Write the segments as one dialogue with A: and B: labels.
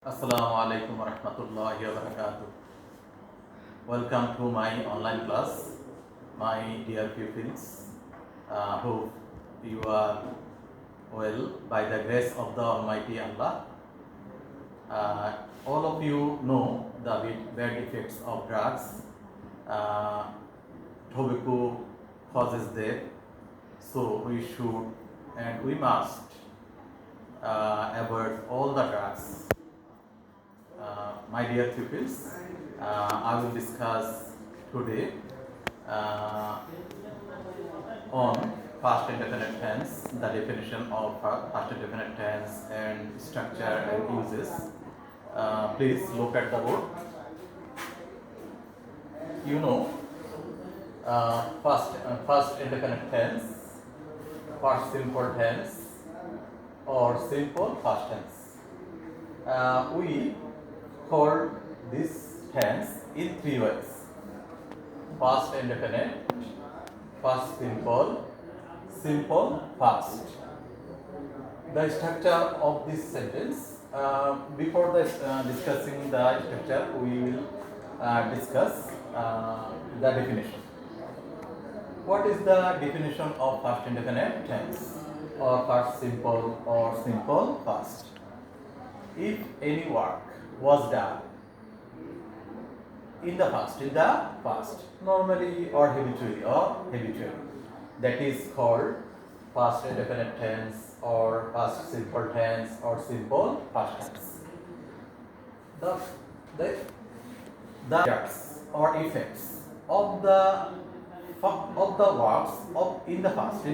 A: Assalamu alaikum warahmatullahi wabarakatuh. Welcome to my online class, my dear pupils. Hope you are well by the grace of the Almighty Allah. All of you know the bad effects of drugs. Uh, Tobacco causes death, so we should and we must avoid all the drugs. My dear pupils, I will discuss today uh, on past indefinite tense, the definition of past indefinite tense and structure and uses. Please look at the board. You know, past indefinite tense, past simple tense, or simple past tense. We call this tense in three ways: past indefinite, past simple, simple past. The structure of this sentence, before discussing the structure, we will discuss the definition. What is the definition of past indefinite tense or past simple or simple past? If any work was done in the past, normally or habitually, that is called past indefinite tense or past simple tense or simple past tense. The the results or effects of the works of in the past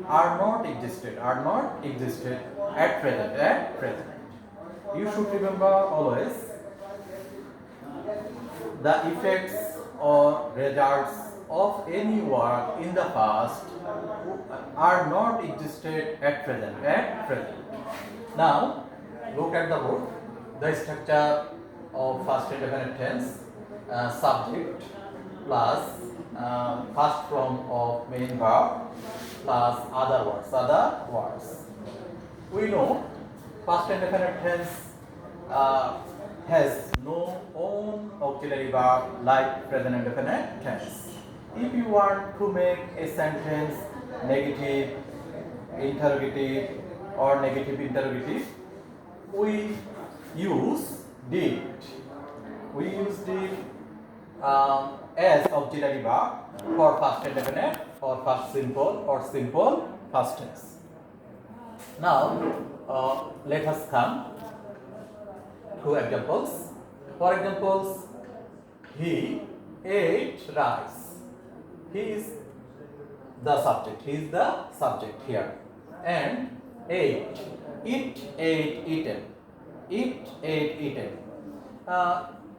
A: are not existed at present. You should remember always the effects or results of any work in the past are not existed at present. Now look at the board. The structure of past indefinite tense: subject plus past form of main verb plus other words. We know past indefinite tense has no own auxiliary verb like present indefinite tense. If you want to make a sentence negative, interrogative, or negative interrogative, we use did. We use did as auxiliary verb for past indefinite or past simple or simple past tense. Now let us come to examples. For examples, he ate rice. He is the subject. He is the subject here. And ate. It ate eaten. It ate eaten.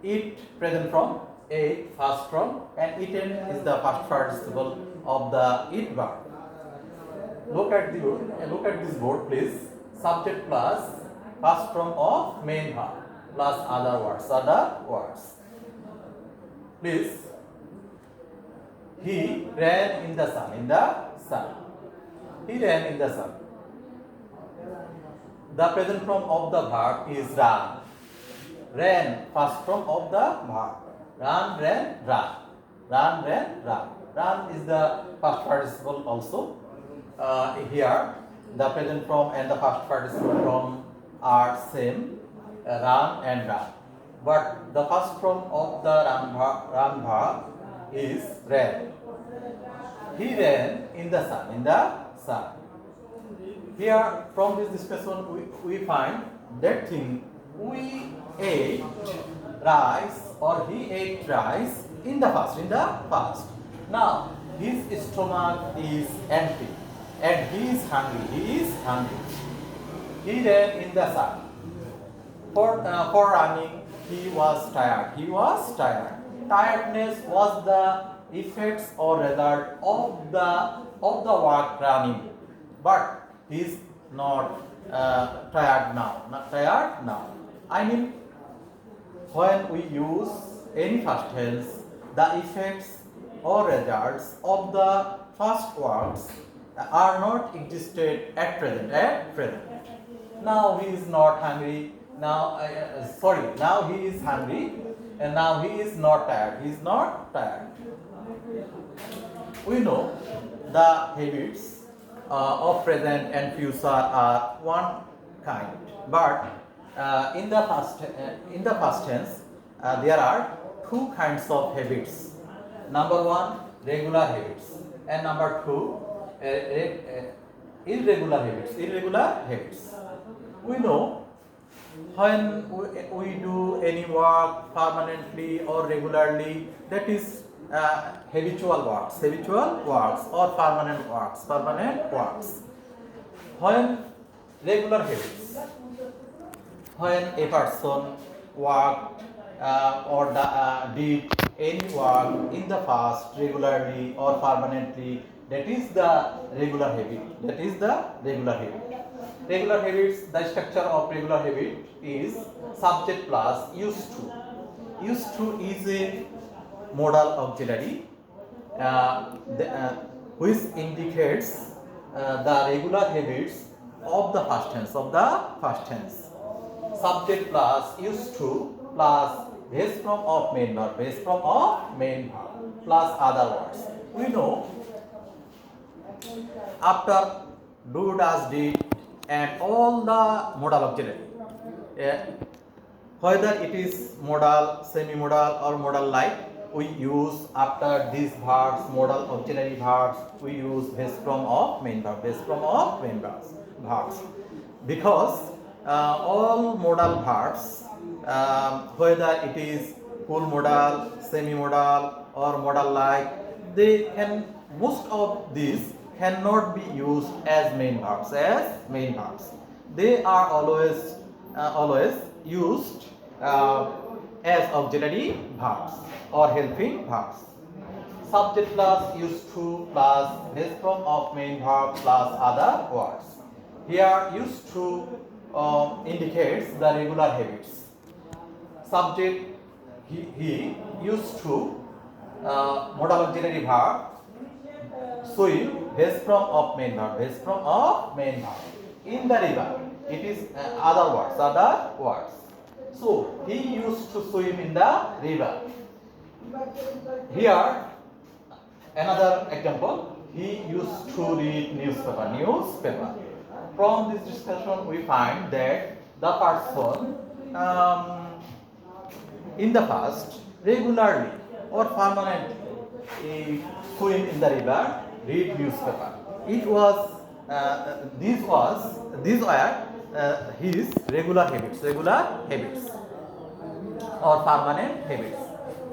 A: Eat present form, ate past form, and eaten is the past participle of the eat verb. Look at this board, please. Subject plus past form of main verb plus other words. Please. He ran in the sun. He ran in the sun. The present form of the verb is run. Ran, past form of the verb. Run, ran, run. Run, ran, run. Run is the past participle also. Here, the present form and the past participle form are same, run and run. But the past form of the run verb is ran. He ran in the sun. Here, from this discussion, we find that thing: we ate rice or he ate rice in the past. Now, his stomach is empty and he is hungry. He ran in the sun. For running, he was tired. Tiredness was the effects or result of the work running. But he is not tired now. I mean, when we use any past tense, the effects or results of the past works are not existed at present. Now he is not hungry, now he is hungry, and now he is not tired. He is not tired. We know the habits of present and future are one kind, but in the past tense there are two kinds of habits. Number one, regular habits, and number two, irregular habits. Irregular habits. We know when we do any work permanently or regularly, that is habitual works or permanent works. When regular habits, when a person worked did any work in the past regularly or permanently, that is the regular habit. That is the regular habit. Regular habits, the structure of regular habit is subject plus used to. Used to is a modal auxiliary which indicates the regular habits of the past tense. Subject plus used to plus base form of main verb plus other words. We know after do, does, did, and all the modal auxiliary, whether it is modal, semi-modal, or modal like, we use after these verbs, modal auxiliary verbs, we use base form of main verbs, because all modal verbs, whether it is full modal, semi-modal, or modal like, most of these cannot be used as main verbs. They are always used as auxiliary verbs or helping verbs. Subject plus used to plus base form of main verb plus other words. Here used to indicates the regular habits. Subject he used to modal auxiliary verb swim, base form of main verb. In the river, it is other words. So he used to swim in the river. Here another example, he used to read newspaper. From this discussion we find that the person in the past regularly or permanently swim in the river, read newspaper. These were his regular habits or permanent habits.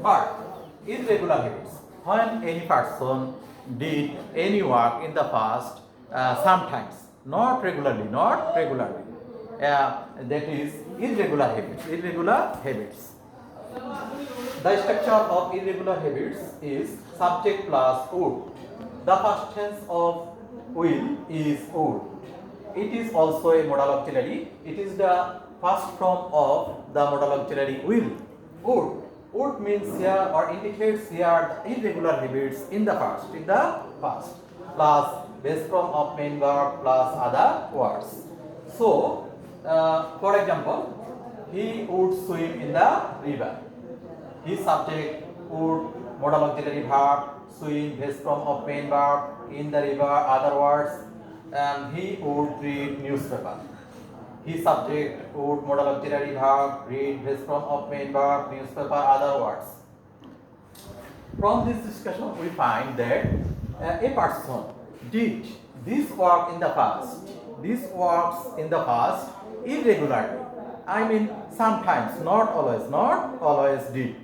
A: But irregular habits, when any person did any work in the past, sometimes, not regularly, that is irregular habits. The structure of irregular habits is subject plus would. The past tense of will is would. It is also a modal auxiliary. It is the first form of the modal auxiliary will. Would means here or indicates here the irregular habits in the past. Plus base form of main verb plus other words. So, for example, he would swim in the river. His subject would, modal auxiliary verb, swim, base form of main verb, in the river, other words, and he would read newspaper. His subject would, modal auxiliary verb, read, base form of main verb, newspaper, other words. From this discussion we find that a person did this work in the past, irregularly. I mean sometimes, not always did.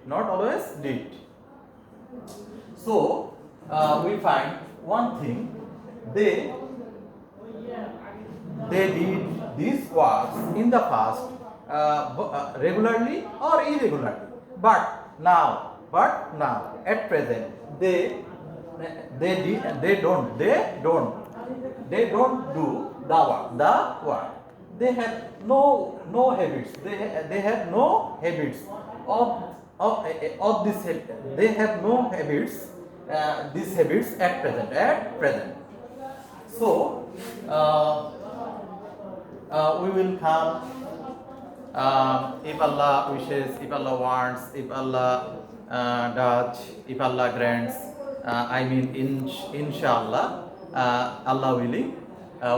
A: So we find one thing, they did these works in the past regularly or irregularly. But now at present they don't do the work. They have no habits. They have no habits of this. They have no habits. These habits at present. So we will come If Allah wishes, if Allah wants, if Allah does, if Allah grants, inshallah, Allah willing,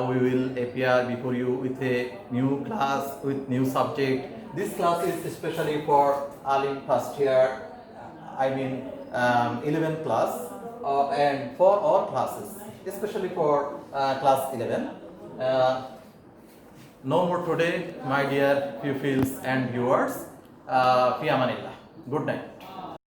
A: we will appear before you with a new class, with new subject. This class is especially for Alim first year, 11th class, and for all classes, especially for class 11. No more today, my dear pupils and viewers. Fi amanillah. Good night.